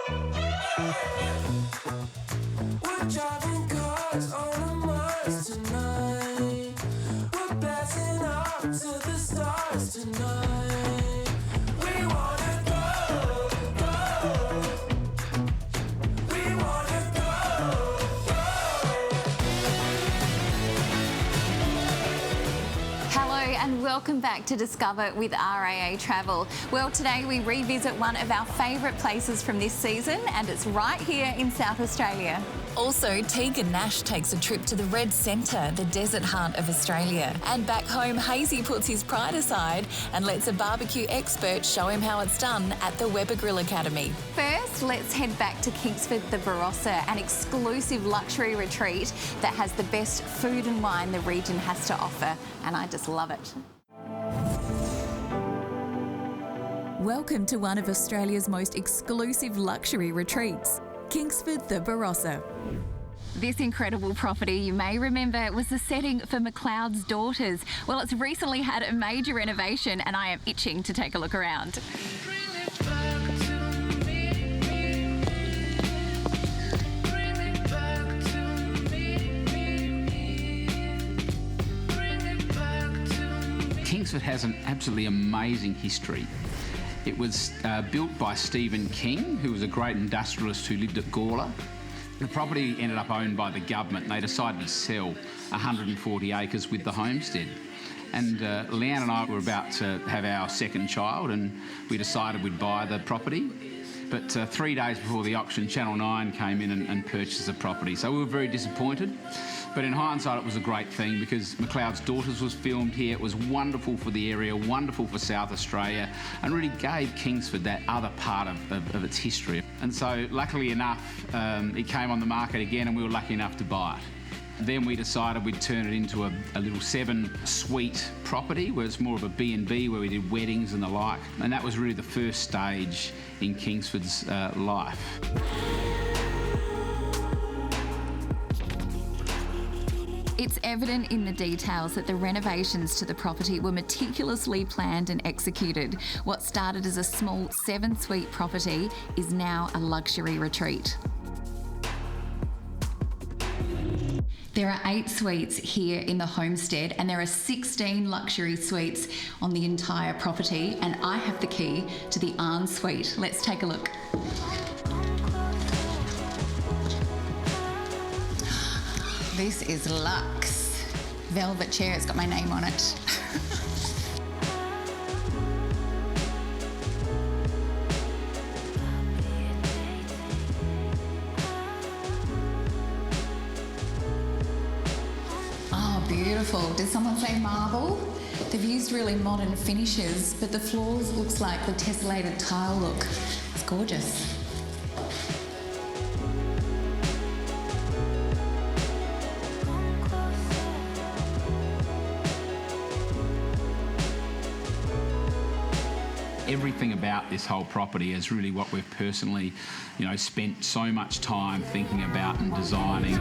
We're driving cars on a Mars tonight. We're blasting off to the stars tonight. We wanna go, go. We wanna go, go. Hello and welcome back to Discover with RAA Travel. Well, today we revisit one of our favourite places from this season, and it's right here in South Australia. Also, Tegan Nash takes a trip to the Red Centre, the desert heart of Australia. And back home, Hazy puts his pride aside and lets a barbecue expert show him how it's done at the Weber Grill Academy. First, let's head back to Kingsford the Barossa, an exclusive luxury retreat that has the best food and wine the region has to offer, and I just love it. Welcome to one of Australia's most exclusive luxury retreats, Kingsford the Barossa. This incredible property, you may remember, was the setting for McLeod's Daughters. Well, it's recently had a major renovation and I am itching to take a look around. Kingsford has an absolutely amazing history. It was built by Stephen King, who was a great industrialist who lived at Gawler. The property ended up owned by the government, and they decided to sell 140 acres with the homestead. And Leanne and I were about to have our second child, and we decided we'd buy the property. But 3 days before the auction, Channel 9 came in and purchased the property. So we were very disappointed. But in hindsight, it was a great thing because McLeod's Daughters was filmed here. It was wonderful for the area, wonderful for South Australia, and really gave Kingsford that other part of its history. And so, luckily enough, it came on the market again, and we were lucky enough to buy it. Then we decided we'd turn it into a little 7-suite property where it's more of a B&B where we did weddings and the like. And that was really the first stage in Kingsford's life. It's evident in the details that the renovations to the property were meticulously planned and executed. What started as a small 7-suite property is now a luxury retreat. There are 8 suites here in the homestead, and there are 16 luxury suites on the entire property, and I have the key to the en suite. Let's take a look. This is luxe. Velvet chair, it's got my name on it. Oh, beautiful. Did someone say marble? They've used really modern finishes, but the floors looks like the tessellated tile look. It's gorgeous. Everything about this whole property is really what we've personally, spent so much time thinking about and designing.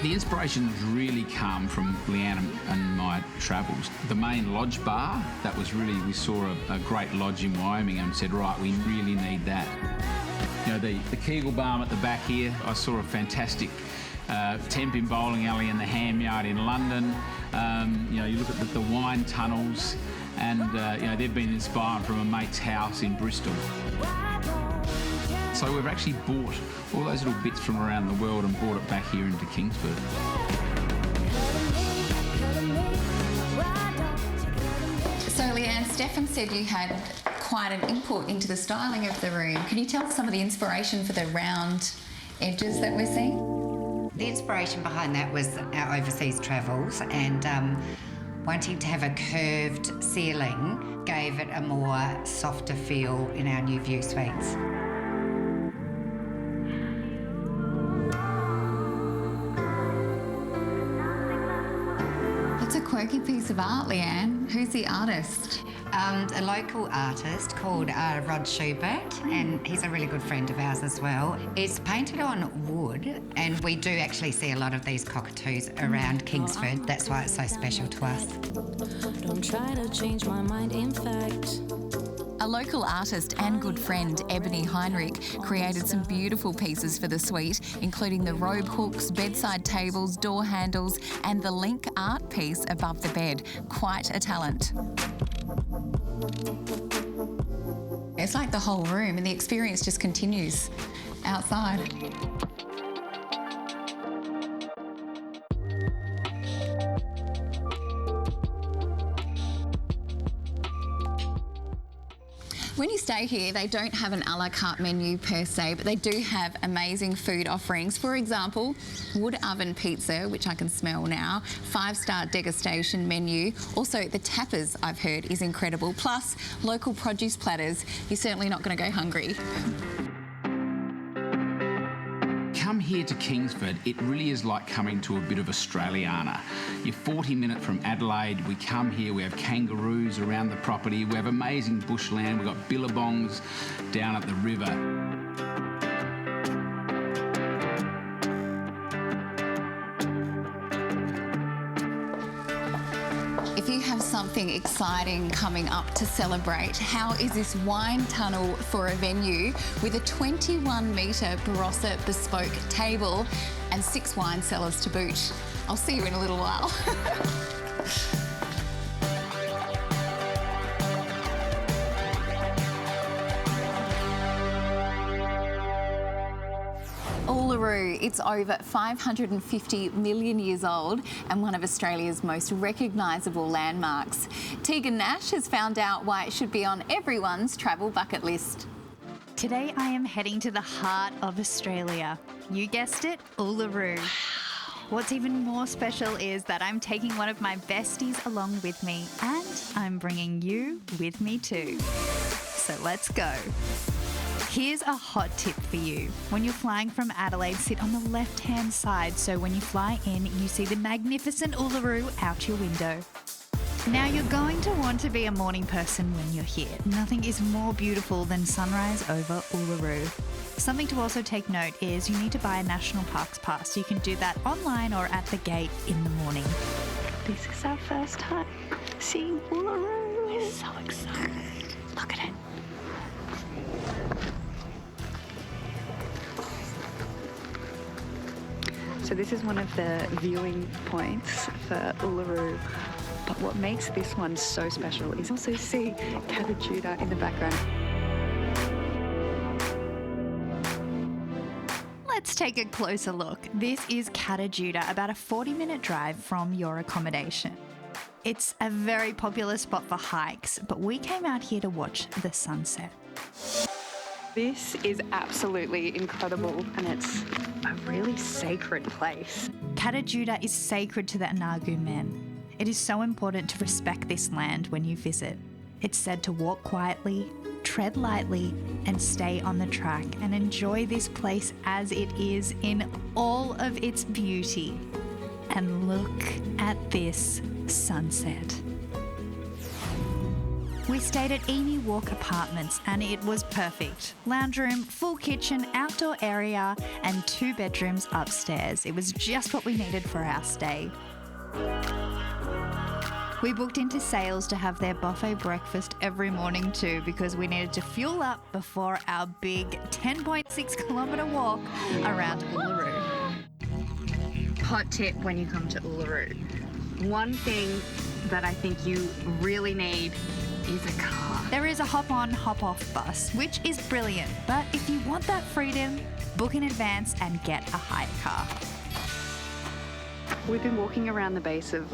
The inspirations really come from Leanne and my travels. The main lodge bar, that was really, we saw a great lodge in Wyoming and said, right, we really need that. The Kegel Balm at the back here, I saw a fantastic Tenpin bowling alley in the Ham Yard in London. You look at the wine tunnels, and they've been inspired from a mate's house in Bristol. So we've actually bought all those little bits from around the world and brought it back here into Kingsford. So Leanne, Stefan said you had quite an input into the styling of the room. Can you tell us some of the inspiration for the round edges that we're seeing? The inspiration behind that was our overseas travels, and wanting to have a curved ceiling gave it a more softer feel in our new view suites. It's a quirky piece of art, Leanne. Who's the artist? A local artist called Rod Schubert, and he's a really good friend of ours as well. It's painted on wood, and we do actually see a lot of these cockatoos around Kingsford. That's why it's so special to us. Don't try to change my mind, in fact. A local artist and good friend, Ebony Heinrich, created some beautiful pieces for the suite, including the robe hooks, bedside tables, door handles, and the link art piece above the bed. Quite a talent. It's like the whole room, and the experience just continues outside. When you stay here, they don't have an a la carte menu per se, but they do have amazing food offerings. For example, wood oven pizza, which I can smell now, 5-star degustation menu. Also, the tapas, I've heard, is incredible. Plus, local produce platters. You're certainly not going to go hungry. Come here to Kingsford, it really is like coming to a bit of Australiana. You're 40 minutes from Adelaide. We come here, we have kangaroos around the property, we have amazing bushland, we've got billabongs down at the river. If you have something exciting coming up to celebrate, how is this wine tunnel for a venue with a 21-metre Barossa bespoke table and 6 wine cellars to boot? I'll see you in a little while. Uluru, it's over 550 million years old and one of Australia's most recognisable landmarks. Tegan Nash has found out why it should be on everyone's travel bucket list. Today I am heading to the heart of Australia. You guessed it, Uluru. What's even more special is that I'm taking one of my besties along with me, and I'm bringing you with me too. So let's go. Here's a hot tip for you. When you're flying from Adelaide, sit on the left-hand side so when you fly in, you see the magnificent Uluru out your window. Now, you're going to want to be a morning person when you're here. Nothing is more beautiful than sunrise over Uluru. Something to also take note is you need to buy a National Parks Pass. You can do that online or at the gate in the morning. This is our first time seeing Uluru. We're so excited. Look at it. So this is one of the viewing points for Uluru. But what makes this one so special is also see Katajuda in the background. Let's take a closer look. This is Katajuda, about a 40-minute drive from your accommodation. It's a very popular spot for hikes, but we came out here to watch the sunset. This is absolutely incredible, and it's a really sacred place. Katajuda is sacred to the Anagu men. It is so important to respect this land when you visit. It's said to walk quietly, tread lightly, and stay on the track and enjoy this place as it is in all of its beauty. And look at this sunset. We stayed at Emu Walk Apartments and it was perfect. Lounge room, full kitchen, outdoor area, and 2 bedrooms upstairs. It was just what we needed for our stay. We booked into Sales to have their buffet breakfast every morning too because we needed to fuel up before our big 10.6 kilometre walk around Uluru. Hot tip when you come to Uluru. One thing that I think you really need is a car. There is a hop-on, hop-off bus, which is brilliant, but if you want that freedom, book in advance and get a hire car. We've been walking around the base of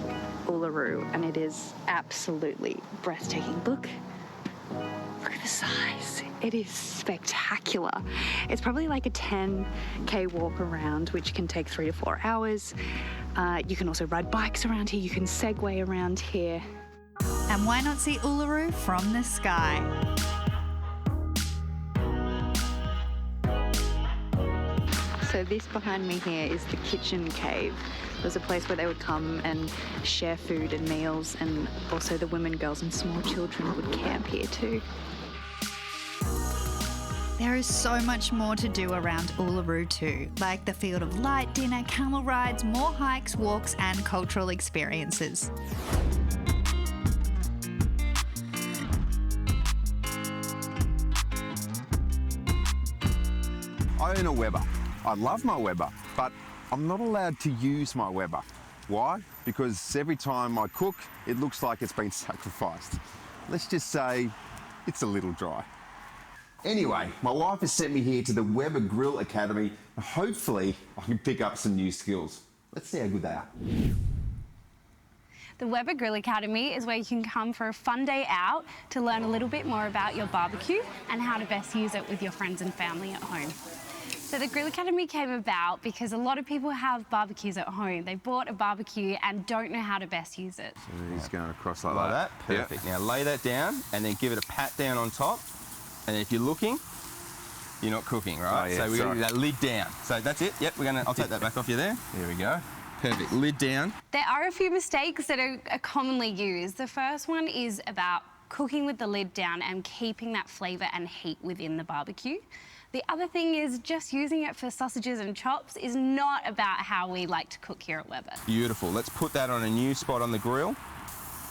Uluru and it is absolutely breathtaking. Look at the size. It is spectacular. It's probably like a 10k walk around, which can take 3 to 4 hours. You can also ride bikes around here. You can Segway around here. And why not see Uluru from the sky? So this behind me here is the kitchen cave. It was a place where they would come and share food and meals, and also the women, girls and small children would camp here too. There is so much more to do around Uluru too, like the Field of Light dinner, camel rides, more hikes, walks and cultural experiences. I own a Weber. I love my Weber, but I'm not allowed to use my Weber. Why? Because every time I cook, it looks like it's been sacrificed. Let's just say it's a little dry. Anyway, my wife has sent me here to the Weber Grill Academy. Hopefully, I can pick up some new skills. Let's see how good they are. The Weber Grill Academy is where you can come for a fun day out to learn a little bit more about your barbecue and how to best use it with your friends and family at home. So the Grill Academy came about because a lot of people have barbecues at home. They've bought a barbecue and don't know how to best use it. So he's going across like that. Perfect. Now lay that down and then give it a pat down on top. And if you're looking, you're not cooking, right? Oh, yeah, so we're going to do that lid down. So that's it. Yep, I'll take that back off you there. There we go. Perfect. Lid down. There are a few mistakes that are commonly used. The first one is about cooking with the lid down and keeping that flavour and heat within the barbecue. The other thing is just using it for sausages and chops is not about how we like to cook here at Weber. Beautiful. Let's put that on a new spot on the grill.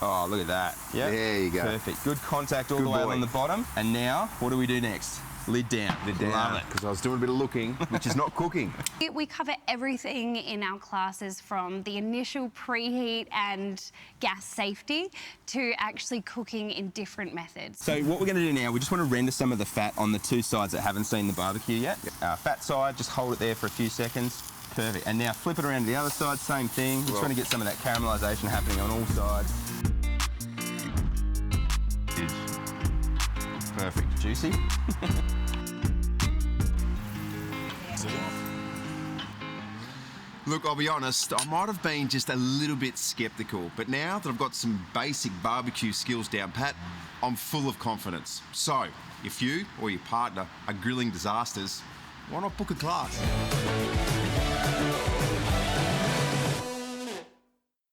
Oh, look at that. Yep. There you go. Perfect. Good contact all the way on the bottom. And now, what do we do next? Lid down. Lid down. Love it. Because I was doing a bit of looking, which is not cooking. We cover everything in our classes from the initial preheat and gas safety to actually cooking in different methods. So what we're going to do now, we just want to render some of the fat on the two sides that haven't seen the barbecue yet. Fat side, just hold it there for a few seconds. Perfect. And now flip it around to the other side, same thing. Just trying to get some of that caramelisation happening on all sides. Perfect. Juicy. Look, I'll be honest, I might have been just a little bit sceptical, but now that I've got some basic barbecue skills down pat, I'm full of confidence. So, if you or your partner are grilling disasters, why not book a class?